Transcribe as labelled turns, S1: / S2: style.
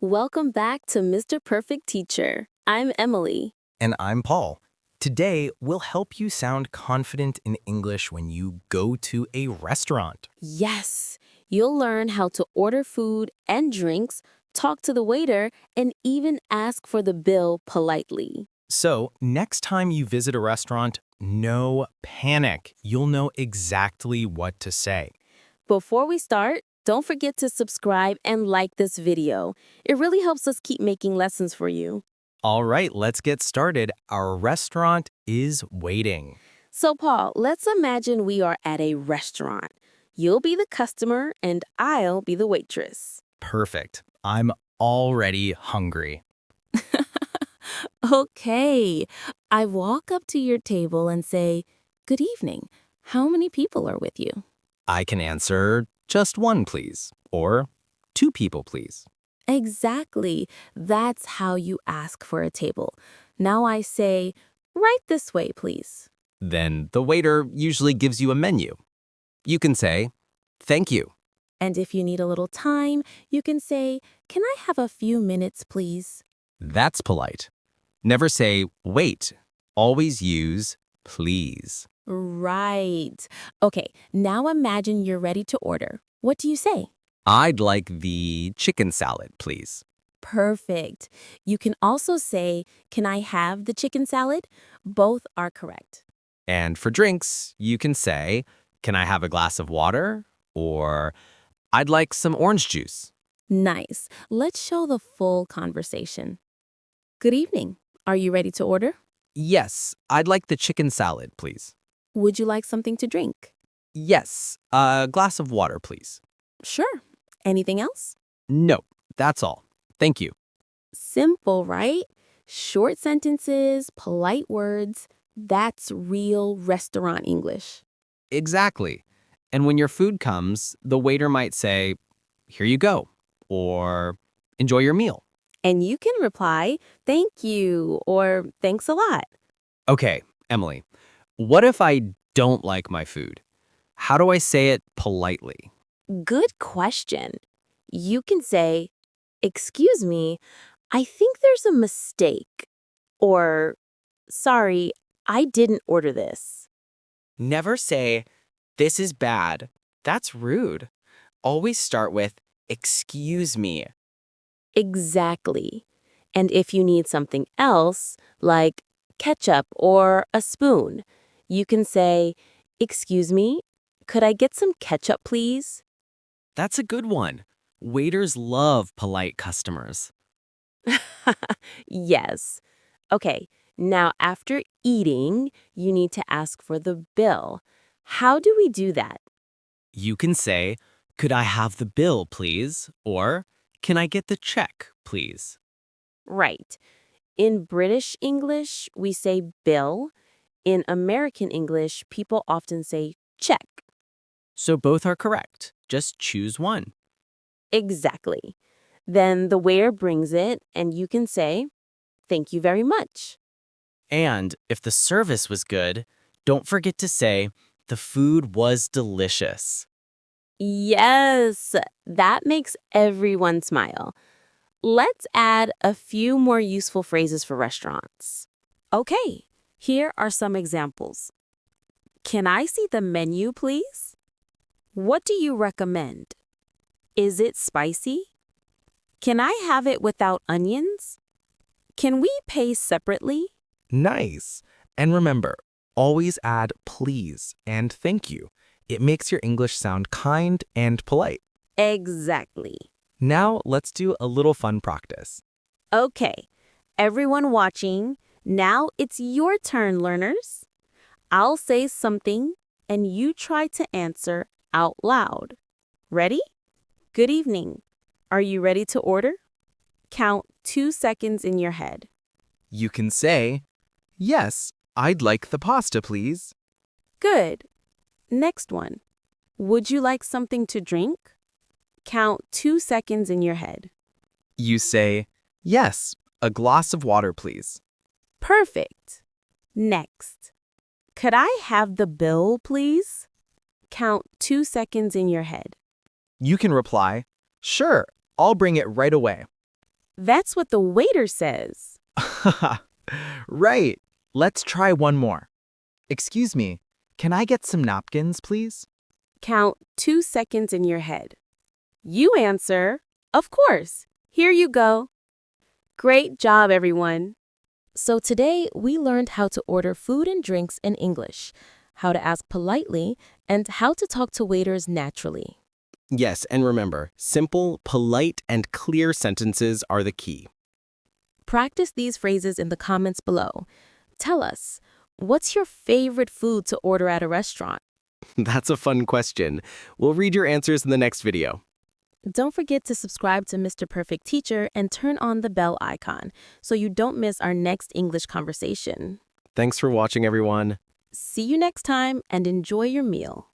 S1: Welcome back to Mr. Perfect Teacher. I'm Emily.
S2: And I'm Paul. Today, we'll help you sound confident in English when you go to a restaurant.
S1: Yes, you'll learn how to order food and drinks, talk to the waiter, and even ask for the bill politely.
S2: So, next time you visit a restaurant, no panic. You'll know exactly what to say.
S1: Before we start, don't forget to subscribe and like this video. It really helps us keep making lessons for you.
S2: All right, let's get started. Our restaurant is waiting.
S1: So, Paul, let's imagine we are at a restaurant. You'll be the customer and I'll be the waitress.
S2: Perfect. I'm already hungry.
S1: Okay. I walk up to your table and say, "Good evening. How many people are with you?"
S2: I can answer just one, please, or two people, please.
S1: Exactly. That's how you ask for a table. Now I say, "Right this way, please."
S2: Then the waiter usually gives you a menu. You can say, "Thank you."
S1: And if you need a little time, you can say, "Can I have a few minutes, please?"
S2: That's polite. Never say, "Wait." Always use, "Please."
S1: Right. Okay, now imagine you're ready to order. What do you say?
S2: I'd like the chicken salad, please.
S1: Perfect. You can also say, "Can I have the chicken salad?" Both are correct.
S2: And for drinks, you can say, "Can I have a glass of water?" Or, "I'd like some orange juice."
S1: Nice. Let's show the full conversation. Good evening. Are you ready to order?
S2: Yes, I'd like the chicken salad, please.
S1: Would you like something to drink?
S2: Yes, a glass of water, please.
S1: Sure. Anything else?
S2: No, that's all. Thank you.
S1: Simple, right? Short sentences, polite words. That's real restaurant English.
S2: Exactly. And when your food comes, the waiter might say, "Here you go," or "Enjoy your meal."
S1: And you can reply, "Thank you," or "Thanks a lot."
S2: Okay, Emily, what if I don't like my food? How do I say it politely?
S1: Good question. You can say, "Excuse me, I think there's a mistake." Or, "Sorry, I didn't order this."
S3: Never say, "This is bad." That's rude. Always start with, "Excuse me."
S1: Exactly. And if you need something else, like ketchup or a spoon, you can say, "Excuse me, could I get some ketchup, please?"
S3: That's a good one. Waiters love polite customers.
S1: Yes. Okay, now after eating, you need to ask for the bill. How do we do that?
S3: You can say, "Could I have the bill, please?" Or, "Can I get the check, please?"
S1: Right. In British English, we say bill. In American English, people often say check.
S3: So both are correct. Just choose one.
S1: Exactly. Then the waiter brings it, and you can say, "Thank you very much."
S3: And if the service was good, don't forget to say, "The food was delicious."
S1: Yes, that makes everyone smile. Let's add a few more useful phrases for restaurants. Okay, here are some examples. Can I see the menu, please? What do you recommend? Is it spicy? Can I have it without onions? Can we pay separately?
S2: Nice. And remember, always add please and thank you. It makes your English sound kind and polite.
S1: Exactly.
S2: Now, let's do a little fun practice.
S1: Okay, everyone watching, now it's your turn, learners. I'll say something, and you try to answer out loud. Ready? Good evening. Are you ready to order? Count 2 seconds in your head.
S2: You can say, "Yes, I'd like the pasta, please."
S1: Good. Next one. Would you like something to drink? Count 2 seconds in your head.
S2: You say, "Yes, a glass of water, please."
S1: Perfect. Next. Could I have the bill, please? Count 2 seconds in your head.
S2: You can reply, "Sure, I'll bring it right away."
S1: That's what the waiter says.
S4: Right. Let's try one more. Excuse me, can I get some napkins, please?
S1: Count 2 seconds in your head. You answer, of course. Here you go. Great job, everyone. So today we learned how to order food and drinks in English, how to ask politely, and how to talk to waiters naturally.
S3: Yes, and remember, simple, polite, and clear sentences are the key.
S1: Practice these phrases in the comments below. Tell us, what's your favorite food to order at a restaurant?
S3: That's a fun question. We'll read your answers in the next video.
S1: Don't forget to subscribe to Mr. Perfect Teacher and turn on the bell icon so you don't miss our next English conversation.
S3: Thanks for watching, everyone.
S1: See you next time and enjoy your meal.